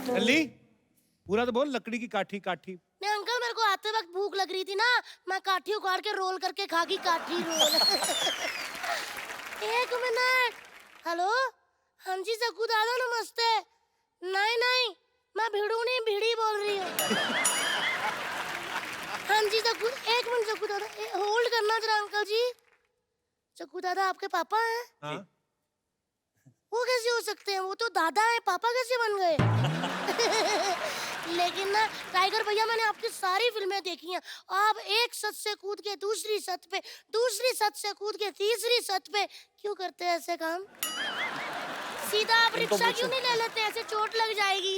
लल्ली पूरा तो बोल, लकड़ी की काठी काठी। नहीं अंकल, मेरे को आते वक्त भूख लग रही थी ना, मैं काठी उखाड़ के रोल करके खा गई, काठी रोल। एक मिनट। हेलो, हाँ जी सकू दादा नमस्ते। नहीं नहीं, मैं भिड़ू नहीं, भिड़ी बोल रही हूँ। हाँ जी सकू, एक मिनट सकू दादा, होल्ड करना जरा अंकल जी। सकू दादा आपके पापा हैं? हाँ। वो कैसे हो सकते हैं, वो तो दादा है, पापा कैसे बन गए? लेकिन ना टाइगर भैया, मैंने आपकी सारी फिल्में देखी हैं। आप एक छत से कूद के दूसरी छत पे, दूसरी छत से कूद के तीसरी छत पे क्यों करते हैं ऐसे काम? सीधा आप रिक्शा क्यों नहीं ले लेते, ऐसे चोट लग जाएगी।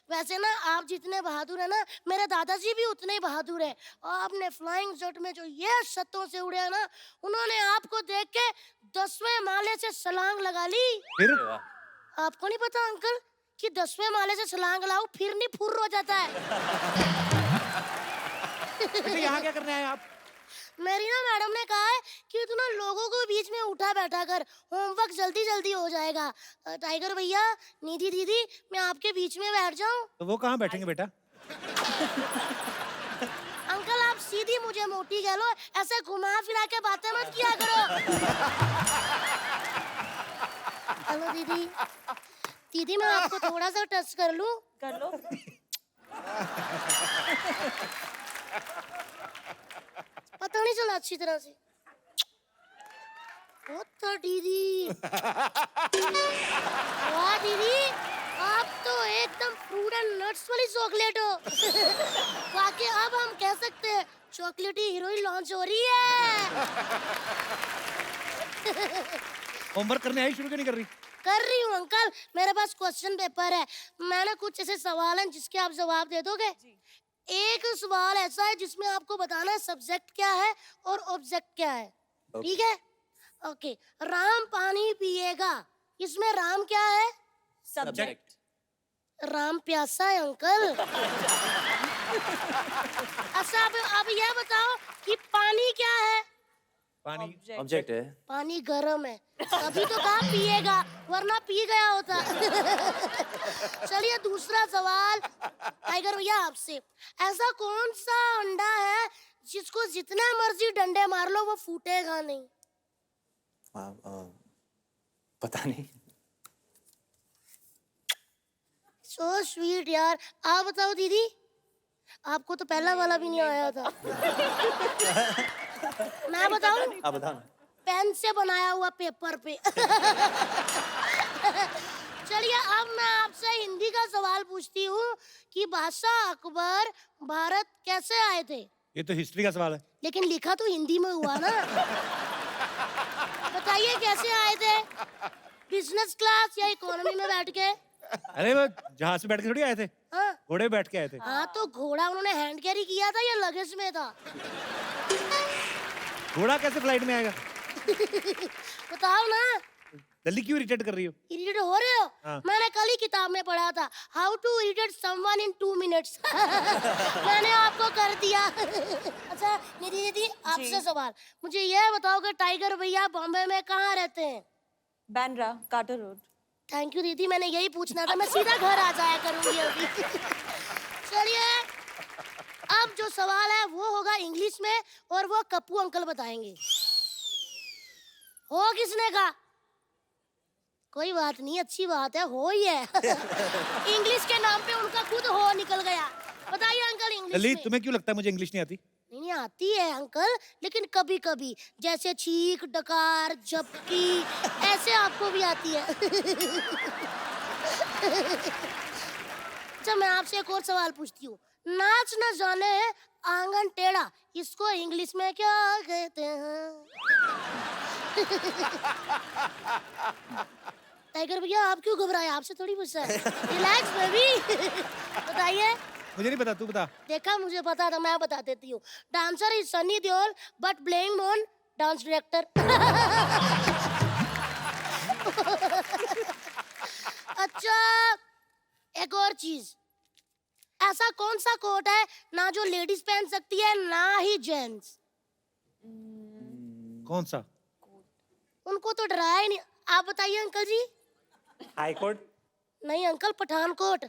वैसे ना आप जितने बहादुर है ना, मेरे दादाजी भी उतने ही बहादुर है। आपने फ्लाइंग जेट में जो ये छतों से उड़े हैं ना, उन्होंने आपको देख के 10वें माले से छलांग लगा ली। फिर आपको नहीं पता अंकल कि 10वें माले से छलांग लगाओ फिर नहीं फुर्र हो जाता है। बेटा यहाँ क्या करने आए आप? मेरी ना मैडम ने कहा है कि तू ना लोगों को बीच में उठा बैठा कर, होमवर्क जल्दी जल्दी हो जाएगा। टाइगर भैया, निधि दीदी, मैं आपके बीच में बैठ जाऊं? तो वो कहाँ बैठेंगे बेटा? अंकल आप सीधी मुझे मोटी कह लो, ऐसे घुमा फिरा के बातें मत किया करो। हेलो दीदी। दीदी मैं आपको थोड़ा सा टच कर लूं? कर लो। पता नहीं चला अच्छी तरह से। बहुत था दीदी। वाह दीदी, आप तो एकदम फ्रूट एंड नट्स वाली चॉकलेट हो। वाकई अब हम कह सकते हैं चॉकलेटी हीरोइन लॉन्च हो रही है। होमवर्क करने आई, शुरू क्यों नहीं कर रही? कर रही हूँ अंकल, मेरे पास क्वेश्चन पेपर है। मैंने कुछ ऐसे सवाल हैं जिसके आप जवाब दे दोगे? एक सवाल ऐसा है जिसमें आपको बताना है सब्जेक्ट क्या है और ऑब्जेक्ट क्या है। ठीक है? ओके। राम पानी पिएगा, इसमें राम क्या है? सब्जेक्ट। राम प्यासा है अंकल। अच्छा अब यह बताओ कि पानी क्या है? पानी ऑब्जेक्ट है। पानी गर्म है, तभी तो कहा पिएगा, वरना पी गया होता। चलिए दूसरा सवाल टाइगर भैया आपसे। ऐसा कौन सा अंडा है जिसको जितना मर्जी डंडे मार लो वो फूटेगा नहीं? पता नहीं। सो स्वीट यार। आप बताओ दीदी, आपको तो पहला वाला भी नहीं आया था। मैं बताऊं? आप बताओ ना। पेन से बनाया हुआ पेपर पे। चलिए अब मैं आपसे हिंदी का सवाल पूछती हूँ कि बादशाह अकबर भारत कैसे आए थे? ये तो हिस्ट्री का सवाल है। लेकिन लिखा तो हिंदी में हुआ ना। बताइए कैसे आए थे? बिजनेस क्लास या इकोनॉमी में बैठ के? अरे वो जहाज पे बैठ के थोड़ी आए थे, हाँ घोड़े पे बैठ के आए थे। हाँ, तो घोड़ा उन्होंने हैंड कैरी किया था या लगेज में था? घोड़ा कैसे फ्लाइट में आएगा? बताओ ना। लल्ली क्यों इरिटेट कर रही हो? इरिटेट हो रहे हो? हाँ। मैंने कल ही किताब में पढ़ा था, how to irritate someone in 2 minutes. मैंने आपको कर दिया। अच्छा निधि दीदी, आपसे सवाल, मुझे यह बताओ कि टाइगर भैया बॉम्बे में कहाँ रहते हैं? Bandra, Carter road. Thank you दीदी, मैंने यही पूछना था, मैं सीधा घर आ जाया करूंगी अभी। चलिए अब जो सवाल है वो होगा इंग्लिश में और वो कप्पू अंकल बताएंगे। हो किसने कहा? कोई बात नहीं, अच्छी बात है, हो ही है। इंग्लिश के नाम पे उनका खुद हो निकल गया। बताइए अंकल इंग्लिश लल्ली में। तुम्हें क्यों लगता है मुझे इंग्लिश नहीं आती? नहीं आती है अंकल, लेकिन कभी कभी, जैसे छींक, डकार, झपकी, ऐसे आपको भी आती है। अच्छा मैं आपसे एक और सवाल पूछती हूँ। नाच न जाने आंगन टेढ़ा, इसको इंग्लिश में क्या कहते हैं? टाइगर भैया आप क्यों घबराए, आपसे थोड़ी पूछा है। Relax baby. बताइए। मुझे नहीं पता, तू बता। देखा मुझे पता था, मैं बता देती हूँ। Dancer is Sunny Deol but playing on dance director. अच्छा एक और चीज, ऐसा कौन सा कोट है ना जो लेडीज पहन सकती है ना ही जेंट्स? कौन सा? उनको तो डराया ही नहीं। आप बताइए अंकल जी। High court. नहीं अंकल, पठानकोट।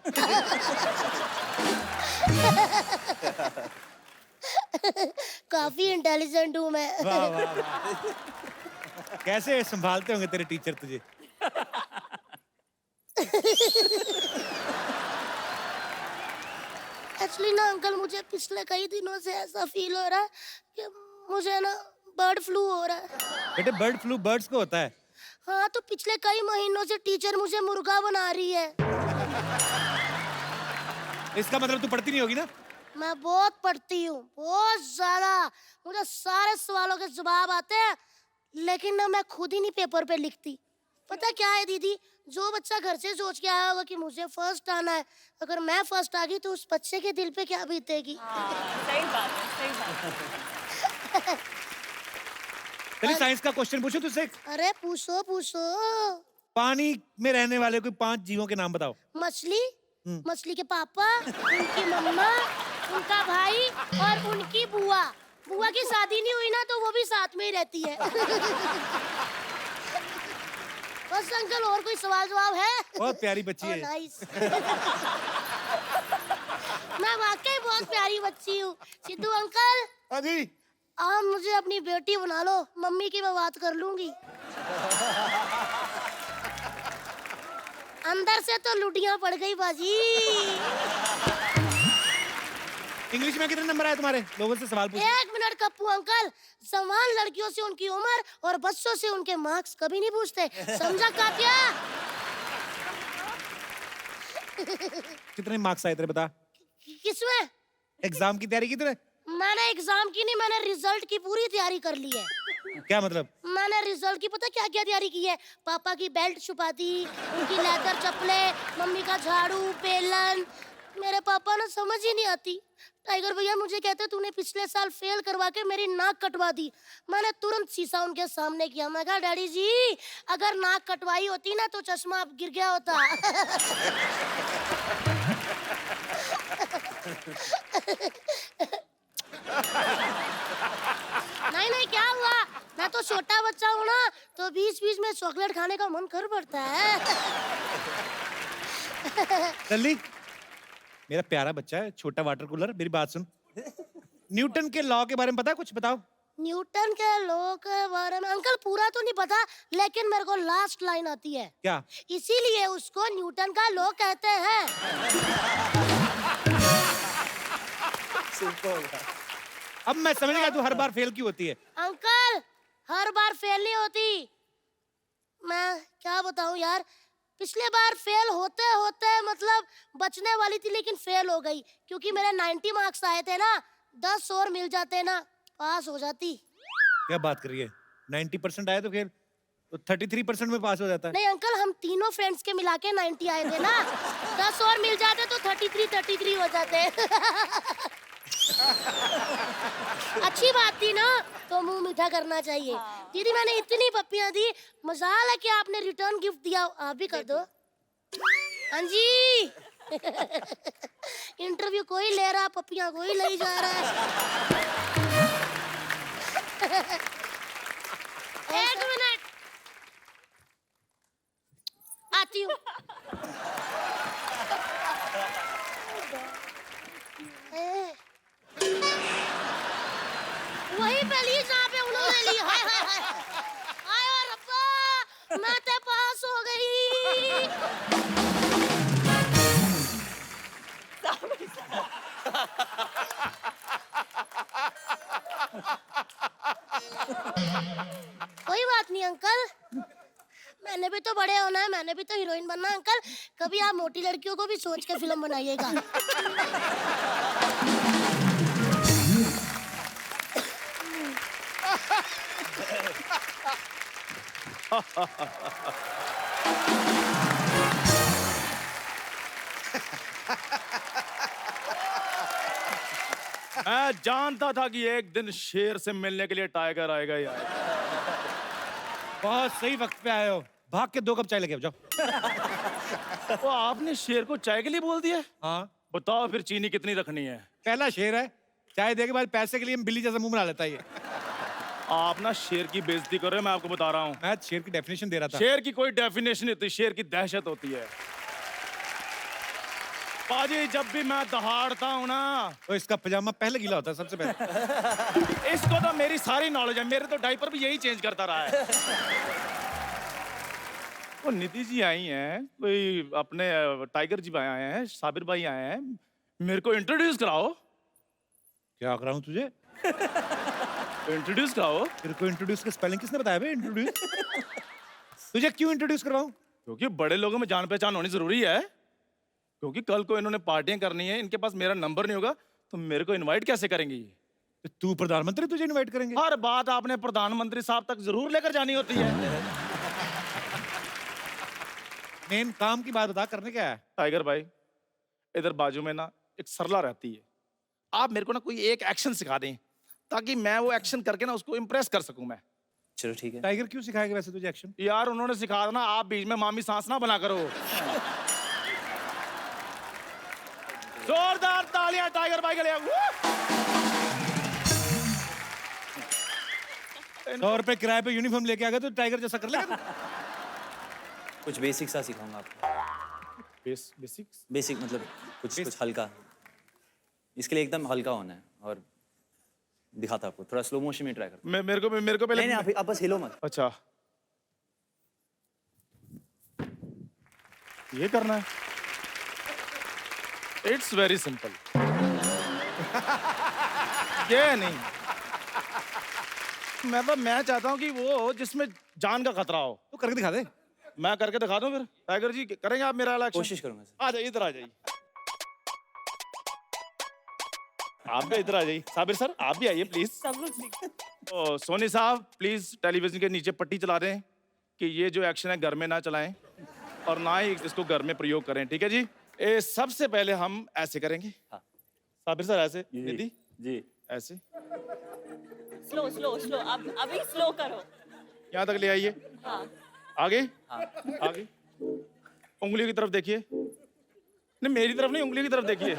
काफी इंटेलिजेंट हूँ मैं। वाह वाह वाह। कैसे संभालते होंगे तेरे टीचर तुझे? एक्चुअली ना अंकल, मुझे पिछले कई दिनों से ऐसा फील हो रहा है कि मुझे ना बर्ड फ्लू हो रहा है। बेटे बर्ड फ्लू बर्ड्स को होता है। हाँ, तो पिछले कई महीनों से टीचर मुझे मुर्गा बना रही है। इसका मतलब तू पढ़ती नहीं होगी ना? मैं बहुत पढ़ती हूँ, बहुत ज्यादा। मुझे सारे सवालों के जवाब आते हैं, लेकिन ना मैं खुद ही नहीं पेपर पे लिखती। पता क्या है दीदी, जो बच्चा घर से सोच के आया होगा कि मुझे फर्स्ट आना है, अगर मैं फर्स्ट आ गई तो उस बच्चे के दिल पे क्या बीतेगी। सही बात है, सही बात है। चलिए साइंस का क्वेश्चन पूछो तुझसे। अरे पूछो पूछो। पानी में रहने वाले कोई 5 जीवों के नाम बताओ। मछली, मछली के पापा, उनकी मम्मा, उनका भाई और उनकी बुआ। बुआ की शादी नहीं हुई ना, तो वो भी साथ में ही रहती है। बस अंकल, और कोई सवाल जवाब है? बहुत प्यारी बच्ची है। नाइस। मैं वाकई बहुत प्यारी बच्ची हूँ। सिद्धू अंकल, हाँ जी। आप मुझे अपनी बेटी बना लो, मम्मी की मैं बात कर लूंगी। अंदर से तो लुटियां पड़ गई बाजी। इंग्लिश में कितने नंबर आए तुम्हारे? लोगों से सवाल पूछ। 1 मिनट कप्पू अंकल, समान लड़कियों से उनकी उम्र और बच्चों से उनके मार्क्स कभी नहीं पूछते, समझा कातिया? कितने मार्क्स आए तेरे बता? किसमें? एग्जाम की तैयारी की तूने? मैंने एग्जाम की नहीं, मैंने रिजल्ट की पूरी तैयारी कर ली है। क्या मतलब? मैंने रिजल्ट की पता क्या क्या तैयारी की है? पापा की बेल्ट छुपा दी, उनकी लेदर चप्पलें, मम्मी का झाड़ू, बेलन। मेरे पापा ना समझ ही नहीं आती। टाइगर भैया मुझे कहते तूने पिछले साल फेल करवा के मेरी नाक कटवा दी। मैंने तुरंत शीशा उनके सामने किया। मैं कहा डैडी जी, अगर नाक कटवाई होती ना तो चश्मा अब गिर गया होता। नहीं नहीं, क्या हुआ? मैं तो छोटा बच्चा हूँ ना, तो बीच बीच में चॉकलेट खाने का मन कर पड़ता है। लल्ली, मेरा प्यारा बच्चा है, छोटा वाटर कूलर, मेरी बात सुन। न्यूटन के लॉ के बारे में पता है कुछ? बताओ। न्यूटन के लॉ के बारे में अंकल पूरा तो नहीं पता, लेकिन मेरे को लास्ट लाइन आती है। क्या? इसीलिए उसको न्यूटन का लॉ कहते हैं। अब मैं समझ गया तू हर बार फेल क्यों होती है। अंकल, हर बार फेल नहीं होती। मैं क्या बताऊं यार, पिछले बार फेल होते होते मतलब बचने वाली थी, लेकिन फेल हो गई क्योंकि मेरे 90 मार्क्स आए थे ना। 10 और मिल जाते ना, पास हो जाती। क्या बात कर रही है? 90% आए तो फिर तो 33% में पास हो जाता है। नहीं अंकल, हम तीनों फ्रेंड्स के मिला के 90 आए थे ना। 10 और मिल जाते तो 33 हो जाते। अच्छी बात थी ना, तो मुंह मीठा करना चाहिए। दीदी मैंने इतनी पप्पियां दी, मजाल है कि आपने रिटर्न गिफ्ट दिया। आप भी कर दो। हाँ जी। इंटरव्यू कोई ले रहा, पप्पियां कोई ले जा रहा है। एक मिनट, आती हूँ। वही पहली जहाँ पे उन्होंने ली। हाय हाय हाय हाय और रब्बा, मैं तो पास हो गई। कोई बात नहीं अंकल, मैंने भी तो बड़े होना है, मैंने भी तो हीरोइन बनना है। अंकल कभी आप मोटी लड़कियों को भी सोच के फिल्म बनाइएगा। मैं जानता था कि एक दिन शेर से मिलने के लिए टाइगर आएगा ही आएगा। बहुत सही वक्त पे आए हो। भाग के 2 कप चाय लेके आओ, जाओ। तो आपने शेर को चाय के लिए बोल दिया? हाँ, बताओ फिर चीनी कितनी रखनी है? पहला शेर है, चाय दे के बाद पैसे के लिए बिल्ली जैसा मुंह बना लेता है ये। आप ना शेर की बेइज्जती कर रहे हो, मैं आपको बता रहा हूँ। मैं शेर की डेफिनेशन दे रहा था। शेर की कोई डेफिनेशन नहीं होती, शेर की दहशत होती है। पाजी जब भी मैं दहाड़ता हूँ ना, तो इसका पजामा पहले गीला होता है सबसे पहले। इसको तो मेरी सारी नॉलेज है, मेरे तो डायपर भी यही चेंज करता रहा है। वो निधि जी आई हैं, कोई अपने टाइगर जी आए हैं, साबिर भाई आए हैं, मेरे को इंट्रोड्यूस कराओ। क्या कराऊं तुझे? इंट्रोड्यूस कराओ। तेरे को इंट्रोड्यूस का स्पेलिंग किसने बताया बे? इंट्रोड्यूस तुझे क्यों इंट्रोड्यूस करवाऊं? क्योंकि बड़े लोगों में जान पहचान होनी जरूरी है। क्योंकि कल को इन्होंने पार्टियां करनी है, इनके पास मेरा नंबर नहीं होगा, तो मेरे को इनवाइट कैसे करेंगे ये? तो तू प्रधानमंत्री, तुझे इनवाइट करेंगे? हर बात आपने प्रधानमंत्री साहब तक जरूर लेकर जानी होती है। मेन काम की बात बता, करने क्या है? टाइगर भाई, इधर बाजू में ना एक सरला रहती है, आप मेरे को ना कोई एक एक्शन सिखा दें ताकि मैं वो एक्शन करके ना उसको इम्प्रेस कर सकूं मैं। चलो ठीक है। टाइगर क्यों सिखाएगा वैसे तुझे एक्शन? यार उन्होंने सिखा देना, आप बीच में मामी सांस ना बना करो। जोरदार तालियां टाइगर भाई के लिए। 100 रुपए किराए पे यूनिफॉर्म लेके आ गया तो टाइगर जैसा कर लेगा तू? कुछ बेसिक सा सिखाऊंगा आपको। बेसिक्स बेसिक मतलब कुछ हल्का। इसके लिए एकदम हल्का होना है और दिखाता आपको। थोड़ा स्लो मोशन में ट्राई करता। मेरे को पहले नहीं, आप बस हिलो मत। अच्छा ये करना है, इट्स वेरी सिंपल। ये नहीं, मैं चाहता हूँ कि वो जिसमें जान का खतरा हो। तो करके दिखा दे। मैं करके दिखा दूं फिर? टाइगर जी करेंगे आप मेरा इलेक्शन? कोशिश करूंगा सर। आ जाइए, इधर आ जाइए। आप भी इधर आ जाइए। साबिर सर आप भी आइए प्लीज। सब लोग सीख- ओ, सोनी साहब प्लीज टेलीविजन के नीचे पट्टी चला दें कि ये जो एक्शन है घर में ना चलाएं और ना ही इसको घर में प्रयोग करें, ठीक है जी? सबसे पहले हम ऐसे करेंगे। हाँ। साबिर सर ऐसे, निधि जी। ऐसे, स्लो स्लो स्लो, अब अभी स्लो करो। यहाँ तक ले आइए। हाँ आगे हाँ। आगे, उंगलियों की तरफ देखिए। नहीं मेरी तरफ नहीं, उंगलियों की तरफ देखिए।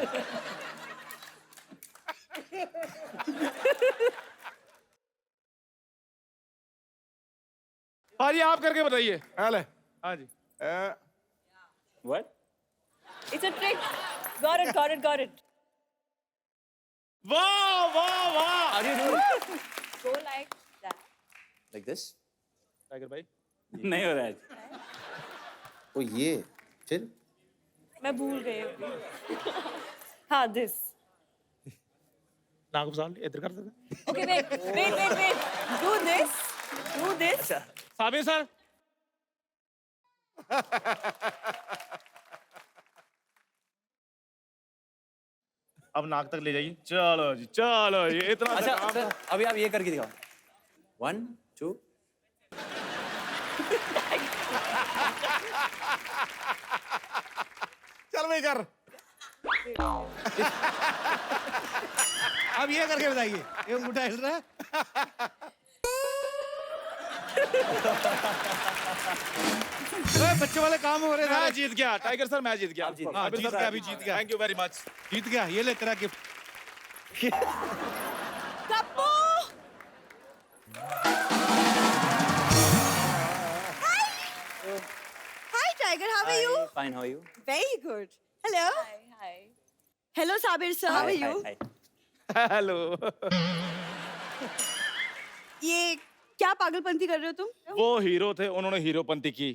हाँ जी आप करके बताइए। हाँ जी। What? it's a trick. got it वाह वाह वाह। Are you doing go like that. like this? Tiger भाई नहीं हो रहा है। तो ये फिर मैं भूल गई अभी। हाँ this. नाक साल इधर कर सकते। Okay wait do this Sabir sir अब नाक तक ले जाइए। चलो जी चलो, ये इतना अच्छा काम- सर, अभी आप ये करके दिखाओ। 1 2। चल भाई कर। अब ये करके बताइए, ये अंगूठा हिल रहा है। ओए, बच्चों वाले काम हो रहे मैं हैं। जीत गया टाइगर सर, मैं जीत गया। आप जीत गए। हाँ, जीत गया, अभी जीत गया। Thank you very much. जीत गया, ये ले तेरा gift. Kappu Hi, Tiger. How are you? Fine, how are you? Very good. Hello. hi Hello, Sabir sir. How are you? Hi. Hello. ये क्या पागलपंती कर रहे हो तुम? वो हीरो थे, उन्होंने हीरोपंती की।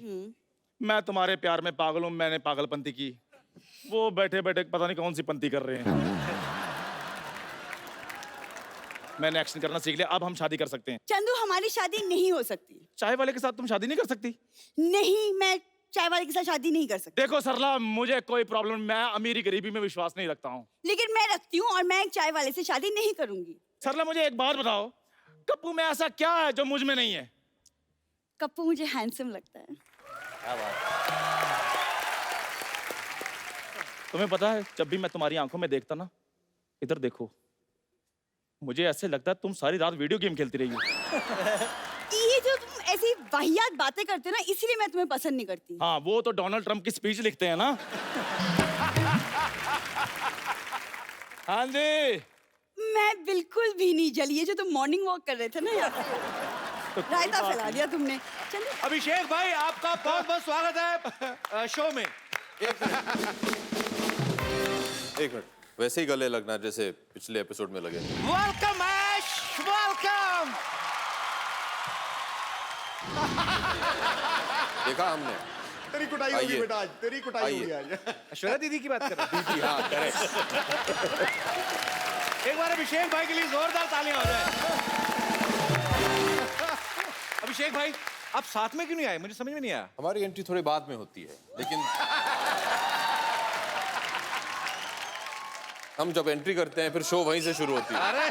मैं तुम्हारे प्यार में पागल हूँ, मैंने पागलपंती की। वो बैठे बैठे पता नहीं कौन सी पंती कर रहे हैं। मैंने एक्शन करना सीख लिया, अब हम शादी कर सकते हैं। चंदू, हमारी शादी नहीं हो सकती। चाय वाले के साथ तुम शादी नहीं कर सकती? नहीं, मैं चाय वाले के साथ शादी नहीं कर सकती। देखो सरला, मुझे कोई प्रॉब्लम, मैं अमीरी गरीबी में विश्वास नहीं रखता हूँ। लेकिन मैं रखती हूँ और मैं एक चाय वाले से शादी नहीं करूंगी। सरला मुझे एक बात बताओ, कप्पू में ऐसा क्या है जो मुझ में नहीं है? कप्पू मुझे हैंडसम लगता है। क्या बात। तुम्हें पता है, जब भी मैं तुम्हारी आंखों में देखता ना, इधर देखो, मुझे ऐसे लगता है तुम सारी रात वीडियो गेम खेलती रही हो। ये जो तुम ऐसी वाहियात बातें करते हो ना, इसलिए मैं तुम्हें पसंद नहीं करती। हाँ, वो तो डोनाल्ड ट्रंप की स्पीच लिखते हैं ना। हाँ जी। मैं बिल्कुल भी नहीं जली। ये जो तुम मॉर्निंग वॉक कर रहे थे ना यहाँ पे, रायता फैला दिया तुमने। चलो अभिषेक भाई, आपका बहुत बहुत स्वागत है शो में। एक मिनट, वैसे ही गले लगना जैसे पिछले एपिसोड में लगे। वेलकम ऐश, वेलकम। देखा हमने। तेरी कुटाई आइए। होगी बेटा आज, तेरी कुटाई होगी आइए। आज। ऐश्वर्या दीदी की बात कर रहे दीदी, हाँ करेक्ट। हैं। एक बार अभिषेक भाई के लिए जोरदार तालियां हो जाए। अभिषेक भाई, आप साथ में क्यों नहीं आए? मुझे समझ में नहीं आया। हमारी एंट्री थोड़ी बाद में होती है, लेकिन हम जब एंट्री करते हैं फिर शो वहीं से शुरू होती है। अरे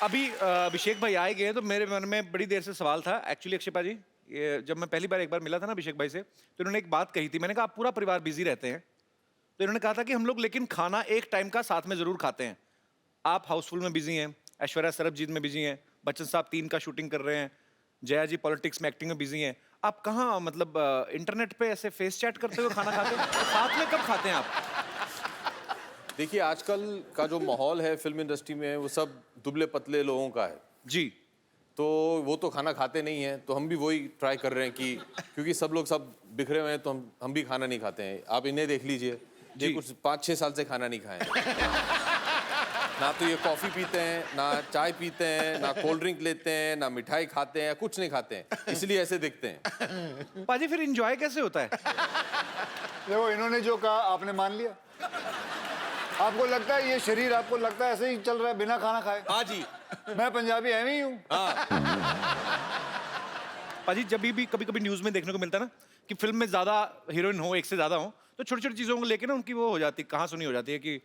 अभी अभिषेक भाई आए गए तो मेरे मन में बड़ी देर से सवाल था एक्चुअली। अक्षयपा जी, ये जब मैं पहली बार एक बार मिला था ना अभिषेक भाई से, तो इन्होंने एक बात कही थी। मैंने कहा आप पूरा परिवार बिजी रहते हैं, तो इन्होंने कहा था कि हम लोग लेकिन खाना एक टाइम का साथ में जरूर खाते हैं। आप हाउसफुल में बिजी हैं, ऐश्वर्या सरबजीत में बिजी हैं, बच्चन साहब 3 का शूटिंग कर रहे हैं, जया जी पॉलिटिक्स में एक्टिंग में बिजी हैं। आप कहाँ मतलब इंटरनेट पे ऐसे फेस चैट करते हुए खाना खाते हैं? साथ में कब खाते हैं आप? देखिए, आजकल का जो माहौल है फिल्म इंडस्ट्री में वो सब दुबले पतले लोगों का है, जी। तो वो तो खाना खाते नहीं हैं, तो हम भी वही ट्राई कर रहे हैं कि क्योंकि सब लोग सब बिखरे हुए हैं तो हम भी खाना नहीं खाते हैं। आप इन्हें देख लीजिए, ये कुछ 5-6 साल से खाना नहीं खाए हैं। ना तो ये कॉफी पीते हैं, ना चाय पीते हैं, ना कोल्ड ड्रिंक लेते हैं, ना मिठाई खाते हैं, कुछ नहीं खाते हैं, इसलिए ऐसे दिखते हैं। पाजी फिर एंजॉय कैसे होता है? देखो, इन्होंने जो कहा आपने मान लिया। आपको लगता है ये शरीर, आपको लगता है ऐसे ही चल रहा है बिना खाना खाए? हाँ जी। मैं पंजाबी ऐਵੇਂ ही हूँ। पाजी जब भी कभी कभी न्यूज में देखने को मिलता है ना कि फिल्म में ज्यादा हीरोइन हो, एक से ज्यादा हो, तो छोटी छोटी चीजों को लेके ना उनकी वो हो जाती है, कहाँ सुनी हो जाती है कि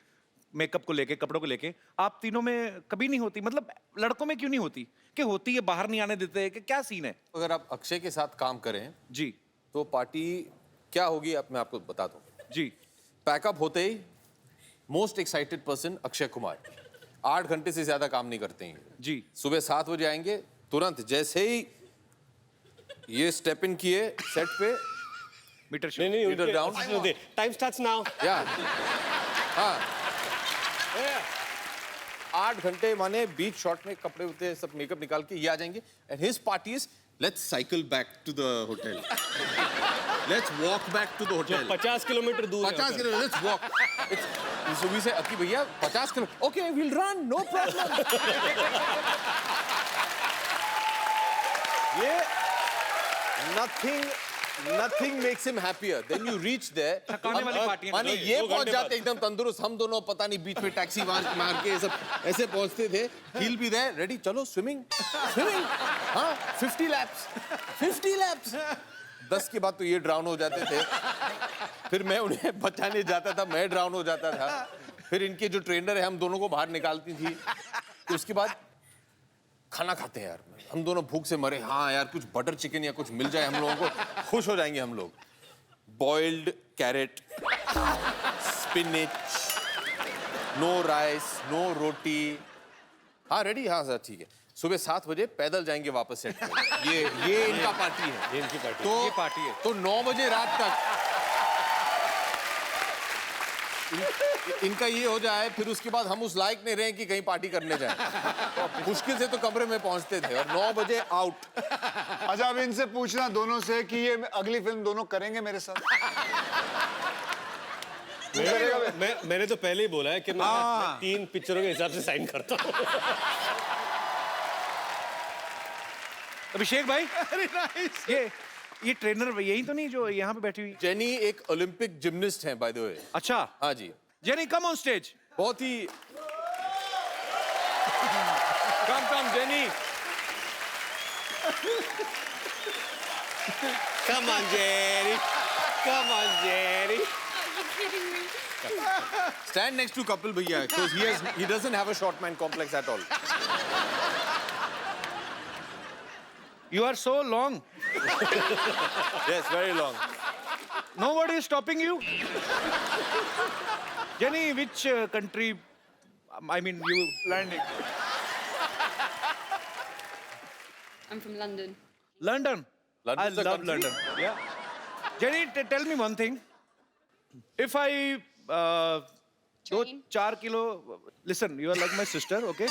मेकअप को लेके, कपड़ों को लेके। आप तीनों में कभी नहीं होती? मतलब लड़कों में क्यों नहीं होती? कि होती है, बाहर नहीं आने देते, कि क्या सीन है? अगर आप अक्षय के साथ काम करें जी तो पार्टी क्या होगी अब मैं आपको बता दूं। जी। पैकअप होते ही most excited person Akshay Kumar 8 घंटे से ज्यादा काम नहीं करते हैं जी। सुबह 7 बजे आएंगे, तुरंत जैसे ही ये स्टेप इन किए सेट पे, meter show. Meter down, time starts now. या हाँ 8 घंटे माने बीच शॉट में कपड़े होते हैं, सब मेकअप निकाल के ये आ जाएंगे। And his party is let's cycle back to the hotel, let's walk back to the hotel. 50 kilometre दूर 50 किलो, लेट्स वॉक। सुबह से अकी भैया 50 kilo, okay will run, no problem. ये nothing makes him happier. Then you reach there, थकाने वाली party है। माने ये पहुंच जाते एकदम तंदुरुस्त, हम दोनों पता नहीं बीच में टैक्सी मार के सब ऐसे पहुंचते थे। He'll be there, ready, चलो स्विमिंग, हाँ 50 laps। 10 के बाद तो ये ड्राउन हो जाते थे, फिर मैं उन्हें बचाने जाता था, मैं ड्राउन हो जाता था, फिर इनके जो ट्रेनर है हम दोनों को बाहर निकालती थी। तो उसके बाद खाना खाते हैं यार, हम दोनों भूख से मरे, हाँ यार कुछ बटर चिकन या कुछ मिल जाए हम लोगों को, खुश हो जाएंगे हम लोग। Boiled carrot, spinach, no rice, no roti, हाँ रेडी, हाँ सर ठीक है। सुबह 7 बजे पैदल जाएंगे वापस सेट पे। ये इनका पार्टी है, ये इनकी पार्टी। तो ये पार्टी है। तो 9 बजे रात तक इनका ये हो जाए, फिर उसके बाद हम उस लायक नहीं रहे कि कहीं पार्टी करने जाएं। मुश्किल से तो कमरे में पहुंचते थे और 9 बजे आउट। अच्छा, अब इनसे पूछना दोनों से कि ये अगली फिल्म दोनों करेंगे मेरे साथ? मैंने तो पहले ही बोला है कि मैं 3 पिक्चरों के हिसाब से साइन करता हूँ। अभिषेक भाई, ये ट्रेनर यही तो नहीं जो यहाँ पे बैठी हुई? जेनी एक ओलंपिक जिम्नास्ट हैं बाय द वे। अच्छा। हाँ जी। Jenny come on stage. बहुत ही कम Jenny. Come on, Jerry. Come on, Jerry. stand next to Kapil Bhaiya because he doesn't have a short man complex at all. You are so long. Yes, very long. Nobody is stopping you. Jenny, which country? I mean, you landing? I'm from London. London. London's I a love country? London. Yeah. Jenny, tell me one thing. If I go 4 kilo, listen, you are like my sister, okay?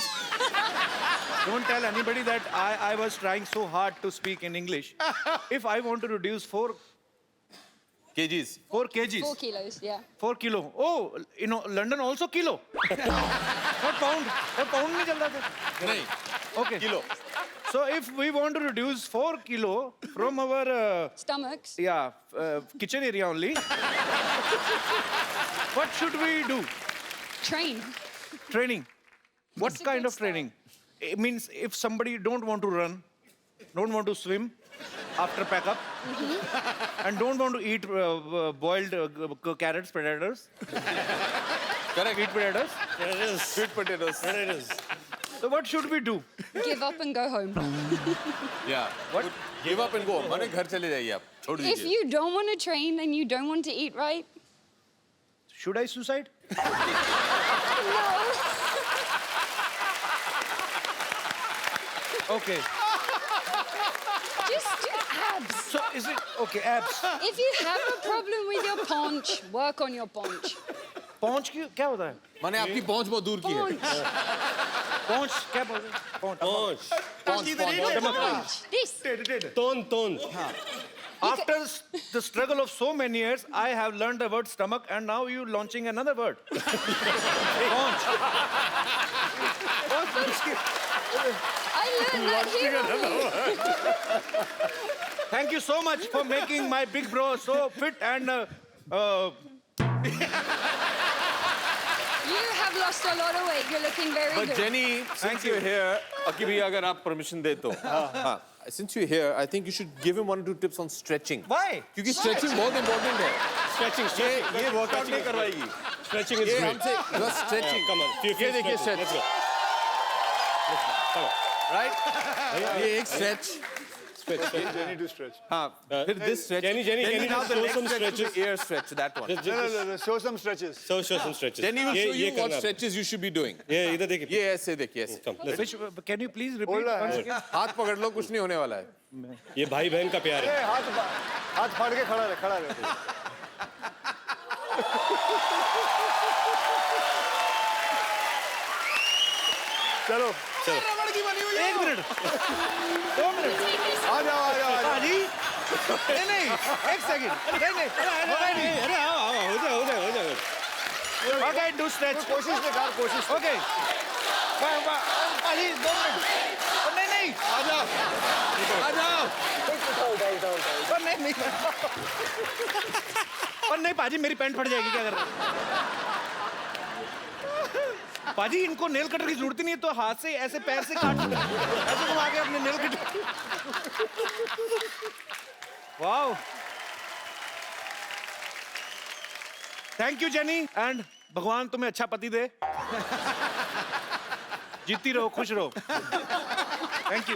Don't tell anybody that I was trying so hard to speak in English. If I want to reduce 4 KGs 4 kgs. 4 kilos, yeah. 4 kilo. Oh, you know, London also kilo. Not pound. Pound नहीं चलता था. नहीं Okay. Kilo So if we want to reduce 4 kilo from our Stomachs. kitchen area only, what should we do? Train. Training. What It's a kind good of training? It means if somebody don't want to run, don't want to swim after pack up, and don't want to eat boiled carrots, potatoes, correct eat potatoes. Sweet potatoes So what should we do? Give up and go home. या what give up and go माने घर चले जाइए आप छोड़ If दीजिए you don't want to train and you don't want to eat right, Should I suicide? Okay. just do abs. So is it okay? Abs. If you have a problem with your paunch, work on your paunch. पहुंच की क्या होता है? माने आपकी पहुंच बहुत दूर की है Paunch. पहुंच क्या बोलते हैं? पहुंच. पहुंच Paunch. This. तोन After the struggle of so many years, I have learned the word stomach, and now you launching another word. Paunch. I learned that here. Thank you so much for making my big bro so fit and. You have lost a lot of weight. You're looking very But good. Jenny, since you're here, अकी भैया अगर आप permission दे तो हाँ since you're here, I think you should give him 1 or 2 tips on stretching. Why? क्योंकि stretching बहुत important है. Stretching ये workout नहीं करवाएगी. स्ट्रेचिंग इज ये ग्रेट हमसे just stretching. कम ऑन ये देखिए stretch. Right? ये एक stretch. Jenny to stretch. हाँ. फिर this stretch. Jenny, Then can you now the show next some stretch is stretches? the ear stretch, that one. No, show some stretches. show some stretches. Then he will show ये you what करना stretches you should be doing. ये इधर देखिए ये ऐसे देखिए ऐसे. कम let's Which, can you please repeat Hold on. once again? हाथ पकड़ लो कुछ नहीं होने वाला है. ये भाई बहन का प्यार है ए, हाथ फाड़ के खड़ा रहे चलो एक मिनट 2 मिनट आ जाओ पाजी नहीं एक सेकंड नहीं अरे आओ हो जाए okay do stretch कोशिश निकाल कोशिश okay पाजी 2 मिनट नहीं आ जाओ. नहीं और नहीं पाजी मेरी पैंट फट जाएगी क्या कर रहे हो पाजी इनको नेल कटर की जरूरत ही नहीं है तो हाथ से ऐसे पैर से काट ऐसे घुमा के अपने nail cutter wow thank you jenny and भगवान तुम्हें अच्छा पति दे जीती रहो खुश रहो थैंक यू